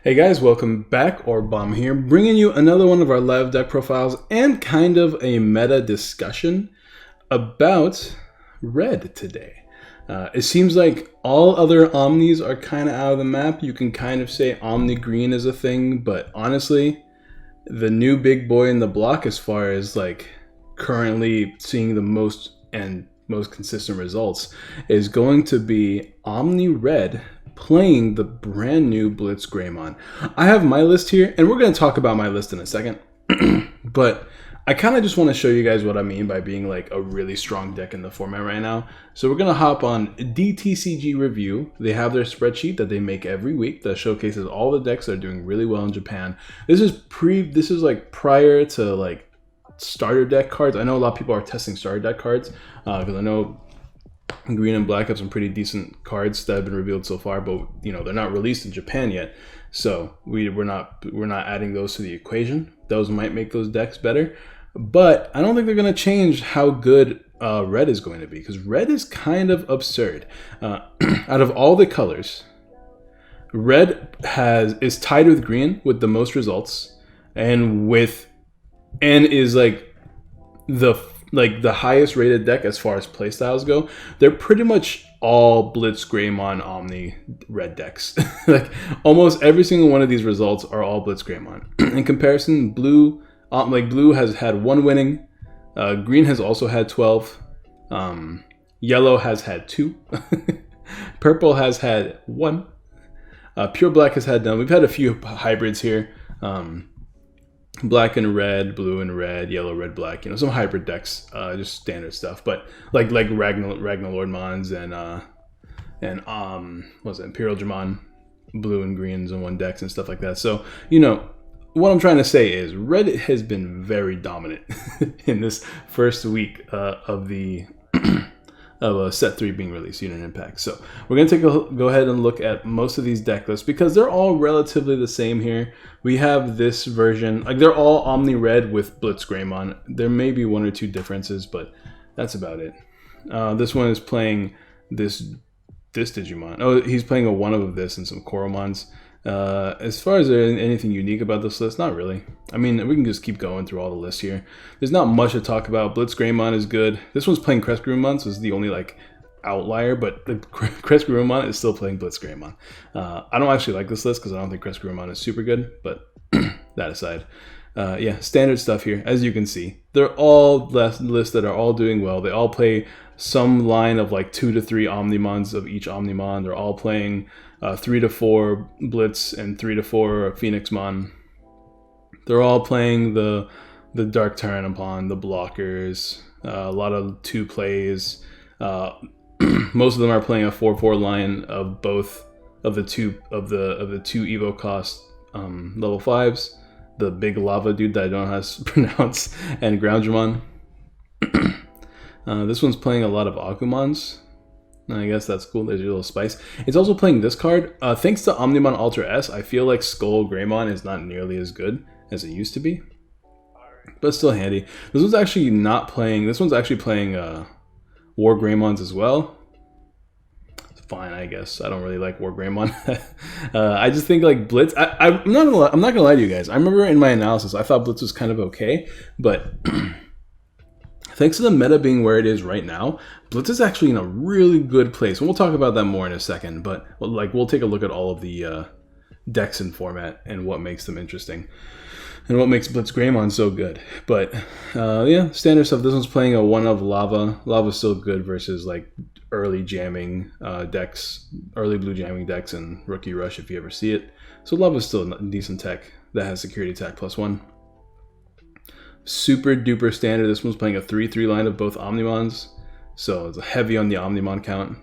Hey guys, welcome back. Bomb here, bringing you another one of our live deck profiles and kind of a meta discussion about red today. It seems like all other Omnis are kind of out of the map. You can kind of say Omni Green is a thing, but honestly, the new big boy in the block as far as like currently seeing the most consistent results is going to be OmniRed playing the brand new Blitzgreymon. I have my list here, and we're going to talk about my list in a second. But I kind of just want to show you guys what I mean by being like a really strong deck in the format right now. So we're going to hop on DTCG Review. They have their spreadsheet that they make every week that showcases all the decks that are doing really well in Japan. This is like prior to like starter deck cards. I know a lot of people are testing starter deck cards because I know green and black have some pretty decent cards that have been revealed so far, but you know they're not released in Japan yet, so we're not adding those to the equation. Those might make those decks better, but I don't think they're going to change how good red is going to be, because red is kind of absurd. Out of all the colors, red is tied with green with the most results, and is like the highest rated deck as far as playstyles go. They're pretty much all Blitzgreymon Omni red decks. Like almost every single one of these results are all Blitzgreymon. In comparison, blue has had 1 winning. Green has also had 12. Yellow has had 2. Purple has had 1. Pure black has had none. We've had a few hybrids here. Black and red, blue and red, yellow, red, black, you know, some hybrid decks, just standard stuff, but like Ragnalordmons and what's it, Imperial Dramon, blue and greens in one decks and stuff like that. So, you know, what I'm trying to say is red has been very dominant in this first week of set 3 being released, Unit Impact. So we're going to go ahead and look at most of these deck lists because they're all relatively the same here. We have this version, like they're all Omni Red with Blitzgreymon. There may be 1 or 2 differences, but that's about it. This one is playing this Digimon. Oh, he's playing a 1 of this and some Koromons. As far as anything unique about this list, not really. I mean, we can just keep going through all the lists here. There's not much to talk about. Blitzgreymon is good. This one's playing Crestgreymon, so it's the only like outlier, but the Crestgreymon is still playing Blitzgreymon. I don't actually like this list because I don't think Crestgreymon is super good, but that aside. Yeah, standard stuff here. As you can see, they're all lists that are all doing well. They all play some line of like 2 to 3 Omnimons of each Omnimon. They're all playing 3 to 4 Blitz and 3 to 4 Phoenixmon. They're all playing the Dark Tyrannopon, the blockers, a lot of 2 plays. Most of them are playing a 4/4 line of both of the two Evo cost level 5s. The big lava dude that I don't know how to pronounce, and Groundramon. This one's playing a lot of Agumons. I guess that's cool. There's your little spice. It's also playing this card. Thanks to Omnimon Ultra S, I feel like Skullgreymon is not nearly as good as it used to be, but still handy. This one's actually not playing. This one's actually playing Wargreymons as well. It's fine, I guess. I don't really like Wargreymon. I just think like Blitz. I'm not gonna lie to you guys. I remember in my analysis, I thought Blitz was kind of okay, but thanks to the meta being where it is right now, Blitz is actually in a really good place. And we'll talk about that more in a second, but like we'll take a look at all of the decks in format and what makes them interesting and what makes Blitzgreymon so good. But yeah, standard stuff. This one's playing a 1 of Lava. Lava's still good versus like early jamming decks, early blue jamming decks and Rookie Rush if you ever see it. So Lava's still a decent tech that has security attack +1. Super duper standard. This one's playing a 3/3 line of both Omnimons, so it's heavy on the Omnimon count.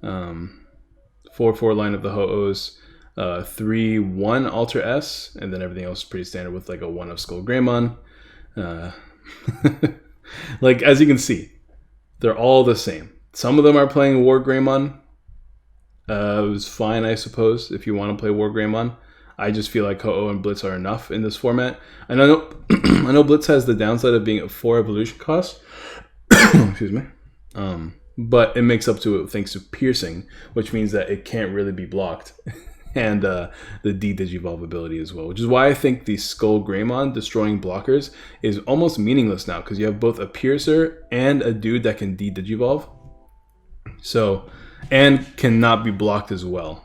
4/4 line of the Ho-Ohs, 3/1 Ultra S, and then everything else is pretty standard with like a 1 of Skullgreymon. Like as you can see, they're all the same. Some of them are playing Wargreymon. It was fine, I suppose, if you want to play Wargreymon. I just feel like Ho-Oh and Blitz are enough in this format. And I know I know Blitz has the downside of being at 4 evolution cost. Excuse me. But it makes up to it thanks to piercing, which means that it can't really be blocked. and the D-Digivolve ability as well, which is why I think the Blitzgreymon destroying blockers is almost meaningless now, because you have both a Piercer and a dude that can D-Digivolve, so, and cannot be blocked as well.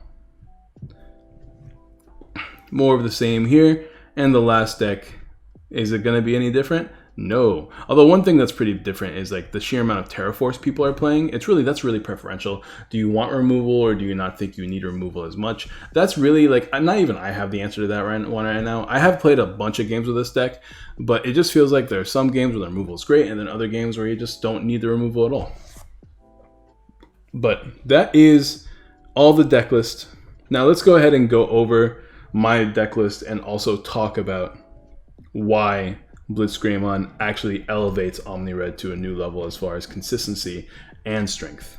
More of the same here, and the last deck, is it going to be any different? No. Although one thing that's pretty different is like the sheer amount of Terraforce people are playing. That's really preferential. Do you want removal, or do you not think you need removal as much? That's really like, not even I have the answer to that right now. I have played a bunch of games with this deck, but it just feels like there are some games where the removal is great, and then other games where you just don't need the removal at all. But that is all the deck list. Now let's go ahead and go over my deck list and also talk about why Blitzgreymon actually elevates OmniRed to a new level as far as consistency and strength.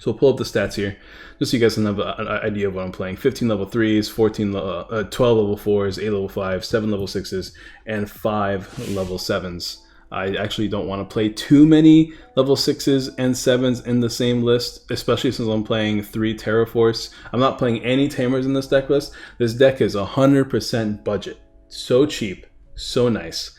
So we'll pull up the stats here, just so you guys can have an idea of what I'm playing. 15 level 3s, 12 level 4s, 8 level 5s, 7 level 6s, and 5 level 7s. I actually don't want to play too many level 6s and 7s in the same list, especially since I'm playing 3 Terraforce. I'm not playing any Tamers in this deck list. This deck is 100% budget. So cheap. So nice.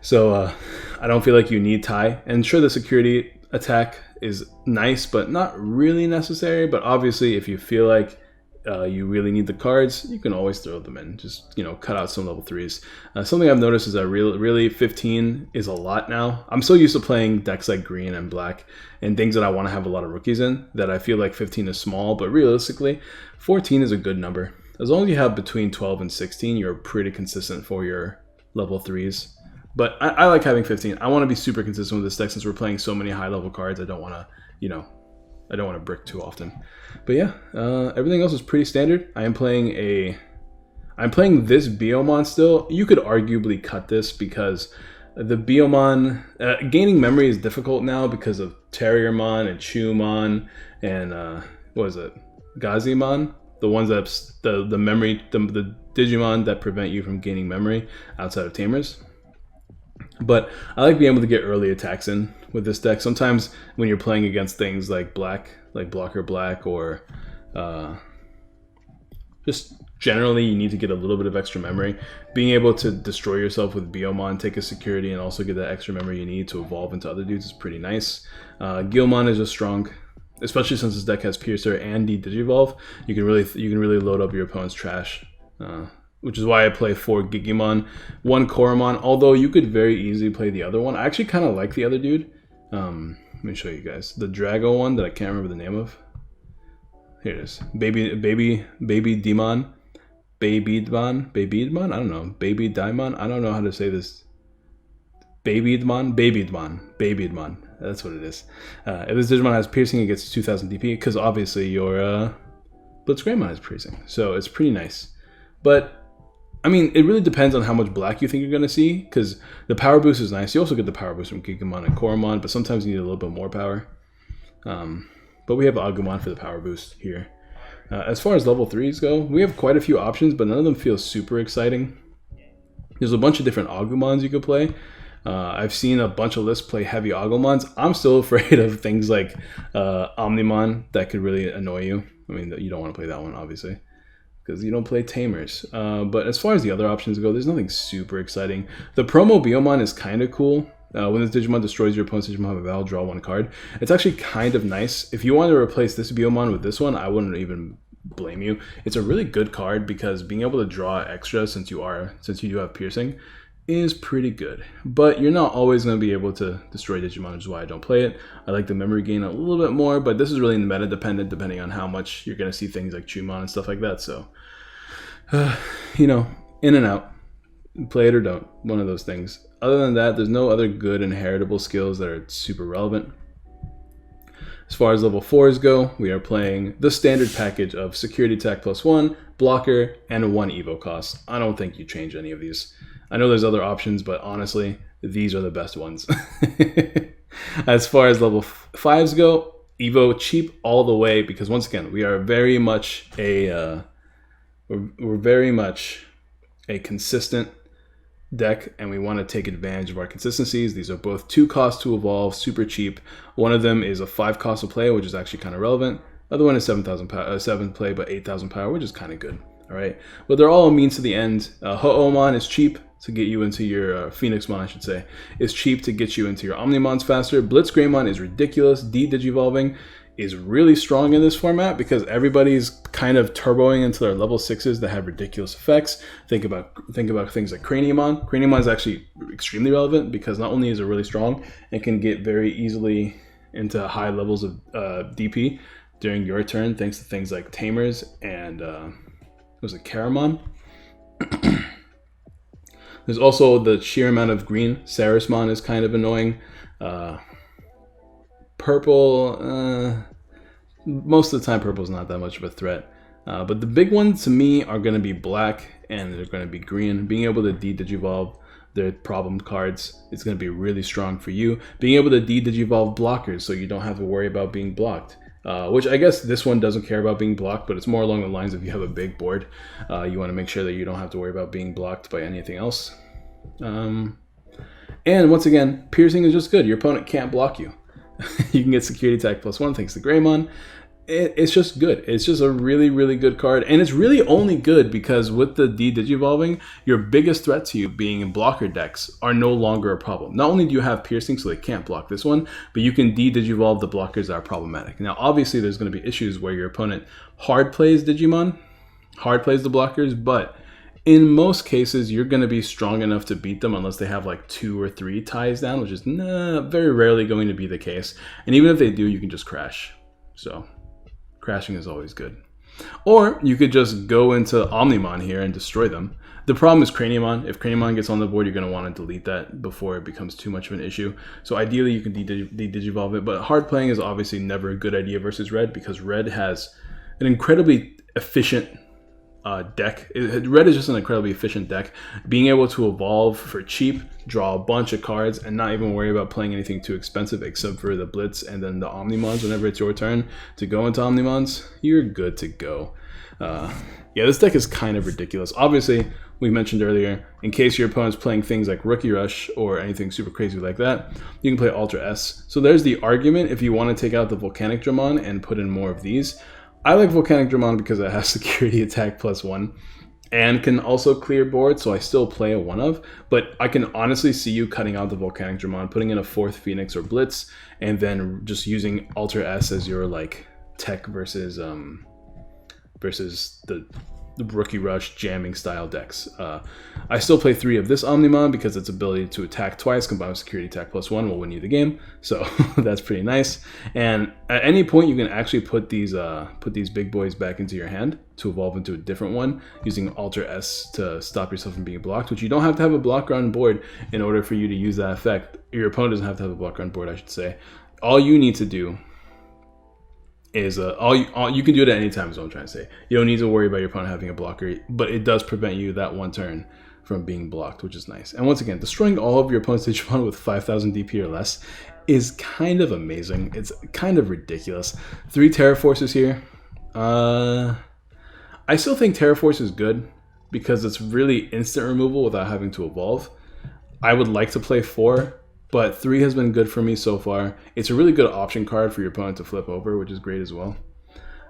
So I don't feel like you need tie. And sure, the security attack is nice, but not really necessary. But obviously, if you feel like you really need the cards, you can always throw them in. Just, you know, cut out some level 3s. Something I've noticed is that really 15 is a lot now. I'm so used to playing decks like green and black and things that I want to have a lot of rookies in that I feel like 15 is small. But realistically, 14 is a good number. As long as you have between 12 and 16, you're pretty consistent for your level 3s. But I like having 15. I want to be super consistent with this deck since we're playing so many high level cards. I don't want to, you know, I don't want to brick too often. But yeah, everything else is pretty standard. I'm playing this Biomon still. You could arguably cut this because the Biomon, gaining memory is difficult now because of Terriermon and Chewmon and what is it? Gazimon? The ones that the memory, the Digimon that prevent you from gaining memory outside of Tamers. But I like being able to get early attacks in with this deck. Sometimes when you're playing against things like black, like blocker black, or just generally you need to get a little bit of extra memory. Being able to destroy yourself with Biomon, take a security, and also get that extra memory you need to evolve into other dudes is pretty nice. Gilmon is just strong. Especially since this deck has Piercer and D-Digivolve, you can really load up your opponent's trash, which is why I play 4 Gigimon, 1 Koromon, although you could very easily play the other one. I actually kind of like the other dude. Let me show you guys. The Drago one that I can't remember the name of. Here it is. Baby Demon. Baby Demon? I don't know. Baby Daimon? I don't know how to say this. Baby Demon. That's what it is. If this Digimon has piercing, it gets 2000 DP, because obviously your Blitzgreymon has piercing. So it's pretty nice. But, I mean, it really depends on how much black you think you're going to see, because the power boost is nice. You also get the power boost from Gigimon and Koromon, but sometimes you need a little bit more power. But we have Agumon for the power boost here. As far as level 3s go, we have quite a few options, but none of them feel super exciting. There's a bunch of different Agumons you could play. I've seen a bunch of lists play heavy Agumons. I'm still afraid of things like Omnimon that could really annoy you. I mean, you don't want to play that one, obviously, because you don't play Tamers. But as far as the other options go, there's nothing super exciting. The promo Biomon is kind of cool. When this Digimon destroys your opponent's Digimon with a battle, draw 1 card. It's actually kind of nice. If you want to replace this Biomon with this one, I wouldn't even blame you. It's a really good card because being able to draw extra since you do have piercing is pretty good, but you're not always going to be able to destroy Digimon, which is why I don't play it. I like the memory gain a little bit more, but this is really meta dependent depending on how much you're going to see things like Chewmon and stuff like that. So, you know, in and out, play it or don't, one of those things. Other than that, there's no other good inheritable skills that are super relevant. As far as level 4s go, we are playing the standard package of security attack +1, blocker, and 1 evo cost. I don't think you change any of these. I know there's other options, but honestly, these are the best ones. As far as level 5s go, evo cheap all the way, because once again, we are very much we're very much a consistent deck, and we want to take advantage of our consistencies. These are both 2 costs to evolve, super cheap. One of them is a 5 cost to play, which is actually kind of relevant. Other one is 7 play, but 8,000 power, which is kind of good. All right, but they're all a means to the end. Ho-Omon is cheap to get you into your Phoenixmon, I should say, is cheap to get you into your Omnimons faster. Blitzgreymon is ridiculous. D-Digivolving is really strong in this format because everybody's kind of turboing into their level 6s that have ridiculous effects. Think about things like Craniumon. Craniumon is actually extremely relevant because not only is it really strong, it can get very easily into high levels of DP during your turn thanks to things like Tamers and was it Caramon? There's also the sheer amount of green. Sarismon is kind of annoying. Purple, most of the time purple is not that much of a threat. But the big ones to me are going to be black and they're going to be green. Being able to D-Digivolve their problem cards is going to be really strong for you. Being able to D-Digivolve blockers so you don't have to worry about being blocked. Which I guess this one doesn't care about being blocked, but it's more along the lines of you have a big board. You want to make sure that you don't have to worry about being blocked by anything else. And once again, piercing is just good. Your opponent can't block you. You can get security attack +1 thanks to Greymon. It's just good. It's just a really, really good card. And it's really only good because with the D-Digivolving, your biggest threat to you being in blocker decks are no longer a problem. Not only do you have piercing so they can't block this one, but you can D-Digivolve the blockers that are problematic. Now, obviously, there's going to be issues where your opponent hard plays Digimon, hard plays the blockers, but in most cases, you're going to be strong enough to beat them unless they have like 2 or 3 ties down, which is very rarely going to be the case. And even if they do, you can just crash. So crashing is always good. Or you could just go into Omnimon here and destroy them. The problem is Craniumon. If Craniumon gets on the board, you're going to want to delete that before it becomes too much of an issue. So ideally, you can de-digivolve it. But hard playing is obviously never a good idea versus red because red has an incredibly efficient deck. Red is just an incredibly efficient deck. Being able to evolve for cheap, draw a bunch of cards, and not even worry about playing anything too expensive except for the Blitz and then the Omnimons whenever it's your turn to go into Omnimons, you're good to go. Yeah, this deck is kind of ridiculous. Obviously, we mentioned earlier, in case your opponent's playing things like Rookie Rush or anything super crazy like that, you can play Ultra S. So there's the argument if you want to take out the Volcanic Dramon and put in more of these. I like Volcanic Dramon because it has security attack +1 and can also clear board, so I still play a 1-of, but I can honestly see you cutting out the Volcanic Dramon, putting in a 4th Phoenix or Blitz, and then just using Ultra S as your like tech versus the Rookie Rush jamming style decks. I still play 3 of this Omnimon because its ability to attack twice combined with security attack +1 will win you the game. So that's pretty nice. And at any point you can actually put these big boys back into your hand to evolve into a different one using Ultra S to stop yourself from being blocked, which you don't have to have a blocker on board in order for you to use that effect. Your opponent doesn't have to have a blocker on board, I should say. All you need to do is you can do it at any time is what I'm trying to say. You don't need to worry about your opponent having a blocker, but it does prevent you that one turn from being blocked, which is nice. And once again, destroying all of your opponent's Digimon with 5,000 DP or less is kind of amazing. It's kind of ridiculous. 3 Terraforces here. I still think Terraforce is good because it's really instant removal without having to evolve. I would like to play 4. But 3 has been good for me so far. It's a really good option card for your opponent to flip over, which is great as well.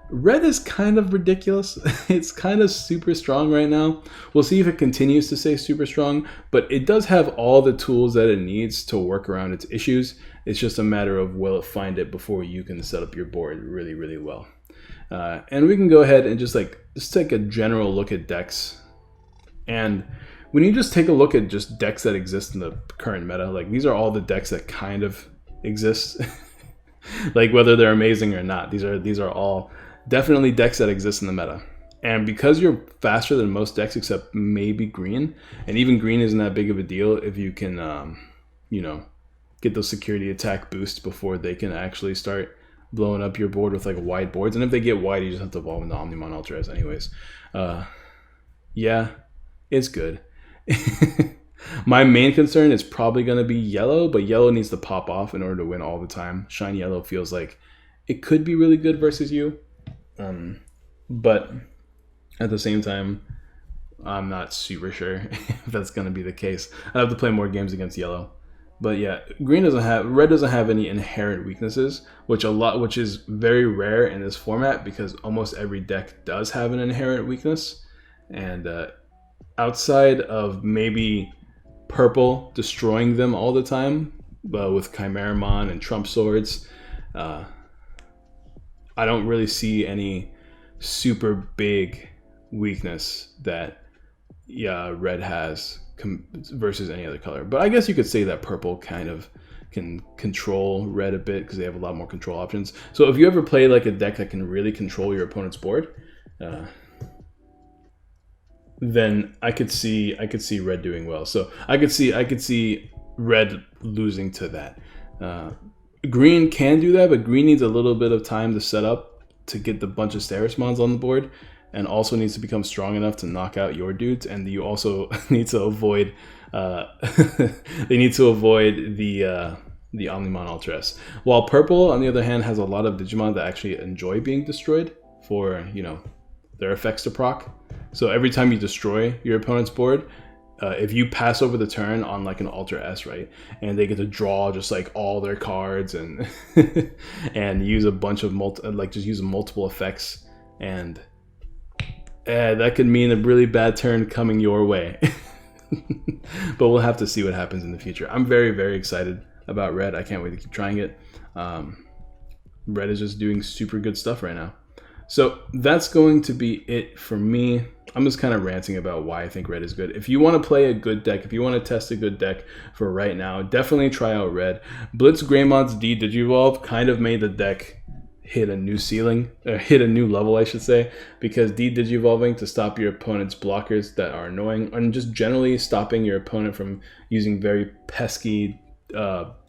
Red is kind of ridiculous. It's kind of super strong right now. We'll see if it continues to stay super strong, but it does have all the tools that it needs to work around its issues. It's just a matter of will it find it before you can set up your board really, really well. And we can go ahead and just take a general look at decks. And when you just take a look at just decks that exist in the current meta, like these are all the decks that kind of exist, like whether they're amazing or not. These are all definitely decks that exist in the meta. And because you're faster than most decks except maybe green, and even green isn't that big of a deal if you can, get those security attack boosts before they can actually start blowing up your board with like wide boards. And if they get wide, you just have to evolve into Omnimon Ultra S anyways. Yeah, it's good. My main concern is probably going to be yellow, but yellow needs to pop off in order to win all the time. Shine yellow feels like it could be really good versus you, but at the same time, I'm not super sure if that's going to be the case. I have to play more games against yellow But yeah, red doesn't have any inherent weaknesses, which is very rare in this format because almost every deck does have an inherent weakness. And outside of maybe purple destroying them all the time, with Chimeramon and Trump Swords, I don't really see any super big weakness that red has versus any other color. But I guess you could say that purple kind of can control red a bit because they have a lot more control options. So if you ever play like a deck that can really control your opponent's board, then I could see red doing well. So I could see red losing to that. Green can do that, but green needs a little bit of time to set up to get the bunch of Sterismons on the board, and also needs to become strong enough to knock out your dudes. And you also need to avoid they need to avoid the Omnimon Ultra S. While purple, on the other hand, has a lot of Digimon that actually enjoy being destroyed for, you know, their effects to proc. So every time you destroy your opponent's board, if you pass over the turn on like an Ultra S, right, and they get to draw just like all their cards and and use a bunch of use multiple effects, and that could mean a really bad turn coming your way. But we'll have to see what happens in the future. I'm very, very excited about red. I can't wait to keep trying it. Red is just doing super good stuff right now. So that's going to be it for me. I'm just kind of ranting about why I think red is good. If you want to play a good deck, if you want to test a good deck for right now, definitely try out red. Blitzgreymon's D Digivolve kind of made the deck hit a new ceiling, or hit a new level, I should say, because de-digivolving to stop your opponent's blockers that are annoying, and just generally stopping your opponent from using very pesky,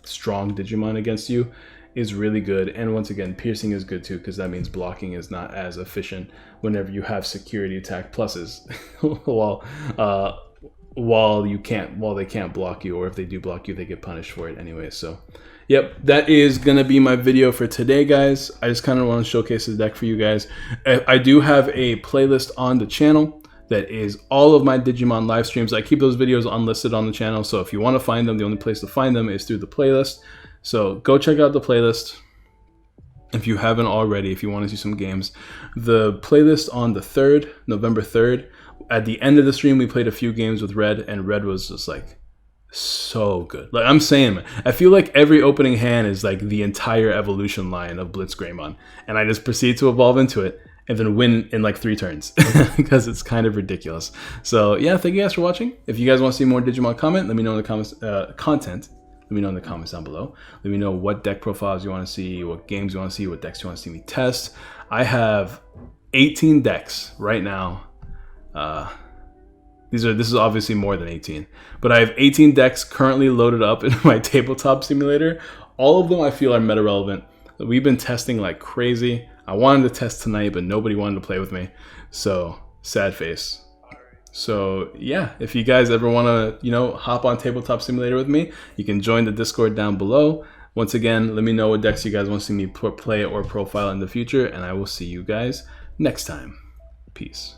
strong Digimon against you is really good. And once again, piercing is good too, because that means blocking is not as efficient whenever you have security attack pluses, while they can't block you, or if they do block you, they get punished for it anyway. So yep, that is gonna be my video for today, guys. I just kind of want to showcase the deck for you guys. I do have a playlist on the channel that is all of my Digimon live streams. I keep those videos unlisted on the channel, so if you want to find them, the only place to find them is through the playlist. So go check out the playlist if you haven't already, if you want to see some games. The playlist on the 3rd, November 3rd, at the end of the stream, we played a few games with red, and red was just like so good. Like I'm saying, I feel like every opening hand is like the entire evolution line of Blitzgreymon, and I just proceed to evolve into it and then win in like 3 turns because it's kind of ridiculous. So yeah, thank you guys for watching. If you guys want to see more Digimon comment, let me know in the comments. Let me know in the comments down below. Let me know what deck profiles you want to see, what games you want to see, what decks you want to see me test. I have 18 decks right now. This is obviously more than 18, but I have 18 decks currently loaded up in my tabletop simulator. All of them I feel are meta relevant. We've been testing like crazy. I wanted to test tonight, but nobody wanted to play with me. So sad face. So yeah, if you guys ever want to, you know, hop on Tabletop Simulator with me, you can join the Discord down below. Once again, let me know what decks you guys want to see me play or profile in the future, and I will see you guys next time. Peace.